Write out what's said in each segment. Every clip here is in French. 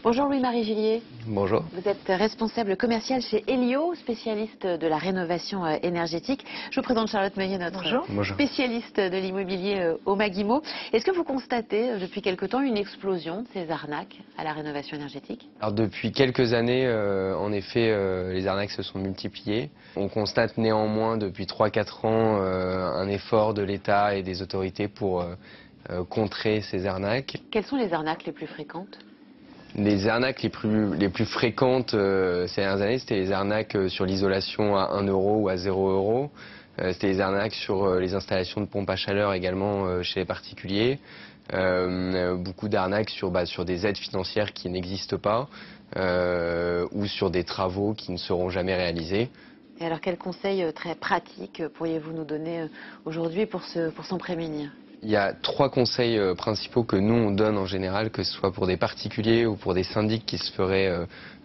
Bonjour Louis-Marie Gillier. Bonjour. Vous êtes responsable commercial chez Elio, spécialiste de la rénovation énergétique. Je vous présente Charlotte Meillet, notre spécialiste de l'immobilier au Maguimo. Est-ce que vous constatez depuis quelque temps une explosion de ces arnaques à la rénovation énergétique? Alors depuis quelques années, en effet, les arnaques se sont multipliées. On constate néanmoins depuis 3-4 ans un effort de l'État et des autorités pour contrer ces arnaques. Quelles sont les arnaques les plus fréquentes? Les arnaques les plus fréquentes ces dernières années, c'était les arnaques sur l'isolation à 1 euro ou à 0 euro. C'était les arnaques sur les installations de pompes à chaleur également chez les particuliers. Beaucoup d'arnaques sur des aides financières qui n'existent pas ou sur des travaux qui ne seront jamais réalisés. Et alors quels conseils très pratiques pourriez-vous nous donner aujourd'hui pour s'en prémunir? Il y a 3 conseils principaux que nous on donne en général, que ce soit pour des particuliers ou pour des syndics qui se feraient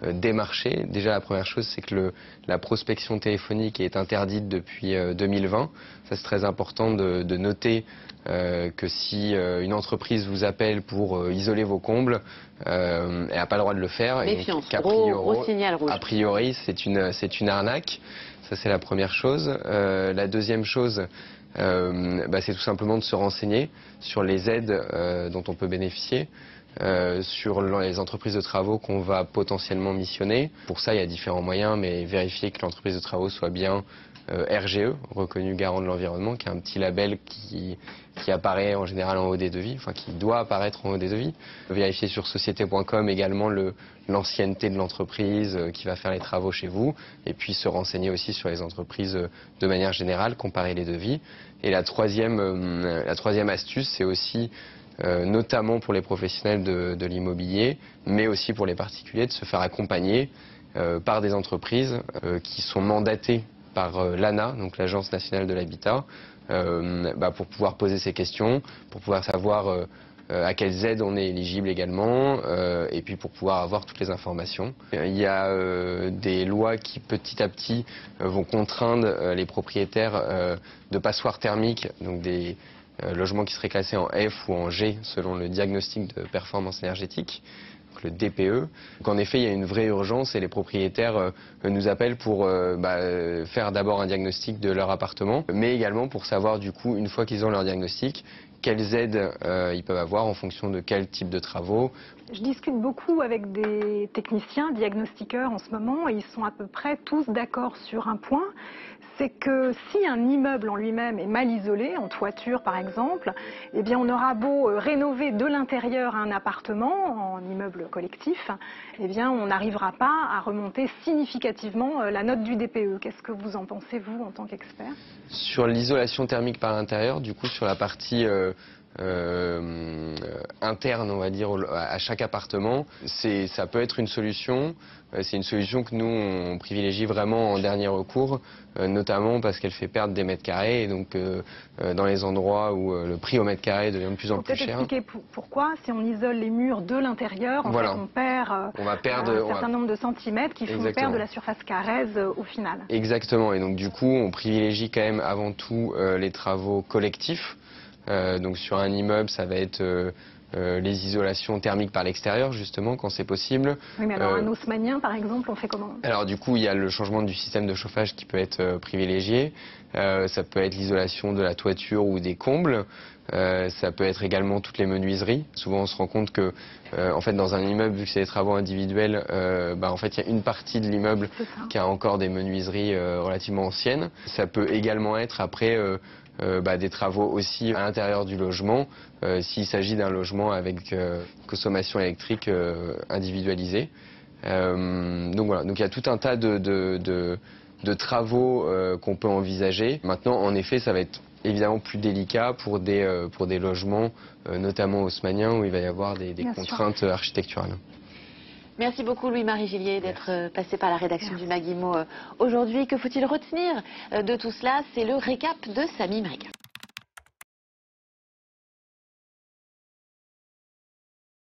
démarcher. Déjà la première chose, c'est que la prospection téléphonique est interdite depuis 2020. Ça c'est très important de noter que si une entreprise vous appelle pour isoler vos combles, elle n'a pas le droit de le faire. Méfiance, gros signal rouge. A priori c'est une arnaque. Ça c'est la première chose. La deuxième chose, c'est tout simplement de se renseigner sur les aides dont on peut bénéficier, sur les entreprises de travaux qu'on va potentiellement missionner. Pour ça, il y a différents moyens, mais vérifier que l'entreprise de travaux soit bien RGE, reconnu garant de l'environnement, qui est un petit label qui apparaît en général en haut des devis, enfin qui doit apparaître en haut des devis. Vérifier sur société.com également l'ancienneté de l'entreprise qui va faire les travaux chez vous, et puis se renseigner aussi sur les entreprises de manière générale, comparer les devis. Et la troisième astuce, c'est aussi notamment pour les professionnels de l'immobilier, mais aussi pour les particuliers, de se faire accompagner par des entreprises qui sont mandatées par l'ANA, donc l'Agence nationale de l'habitat, pour pouvoir poser ces questions, pour pouvoir savoir à quelles aides on est éligible également, et puis pour pouvoir avoir toutes les informations. Il y a des lois qui petit à petit vont contraindre les propriétaires de passoires thermiques, donc des logements qui seraient classés en F ou en G selon le diagnostic de performance énergétique, donc le DPE. Donc en effet, il y a une vraie urgence et les propriétaires nous appellent pour faire d'abord un diagnostic de leur appartement, mais également pour savoir du coup, une fois qu'ils ont leur diagnostic, quelles aides ils peuvent avoir en fonction de quel type de travaux. Je discute beaucoup avec des techniciens, diagnostiqueurs en ce moment, et ils sont à peu près tous d'accord sur un point, c'est que si un immeuble en lui-même est mal isolé, en toiture par exemple, eh bien on aura beau rénover de l'intérieur un appartement, en immeuble collectif, eh bien on n'arrivera pas à remonter significativement la note du DPE. Qu'est-ce que vous en pensez, vous, en tant qu'expert? Sur l'isolation thermique par l'intérieur, du coup sur la partie interne, on va dire, à chaque appartement, ça peut être une solution. C'est une solution que nous on privilégie vraiment en dernier recours, notamment parce qu'elle fait perdre des mètres carrés, et donc dans les endroits où le prix au mètre carré devient de plus en plus cher. Peut-être expliquer pourquoi, si on isole les murs de l'intérieur, en fait, on perd un certain nombre de centimètres qui font perdre de la surface carrèse au final. Exactement, et donc du coup on privilégie quand même avant tout les travaux collectifs. Donc sur un immeuble, ça va être les isolations thermiques par l'extérieur, justement, quand c'est possible. Oui, mais alors un haussmannien, par exemple, on fait comment? Alors du coup, il y a le changement du système de chauffage qui peut être privilégié. Ça peut être l'isolation de la toiture ou des combles. Ça peut être également toutes les menuiseries. Souvent, on se rend compte que, en fait, dans un immeuble, vu que c'est des travaux individuels, en fait, il y a une partie de l'immeuble qui a encore des menuiseries relativement anciennes. Ça peut également être après des travaux aussi à l'intérieur du logement, s'il s'agit d'un logement avec consommation électrique individualisée. Donc voilà, donc il y a tout un tas de travaux qu'on peut envisager. Maintenant, en effet, ça va être évidemment plus délicat pour des logements, notamment haussmanniens, où il va y avoir des contraintes architecturales. Merci beaucoup Louis-Marie Gillier d'être passé par la rédaction du Maguimo aujourd'hui. Que faut-il retenir de tout cela? C'est le récap de Samy Méric.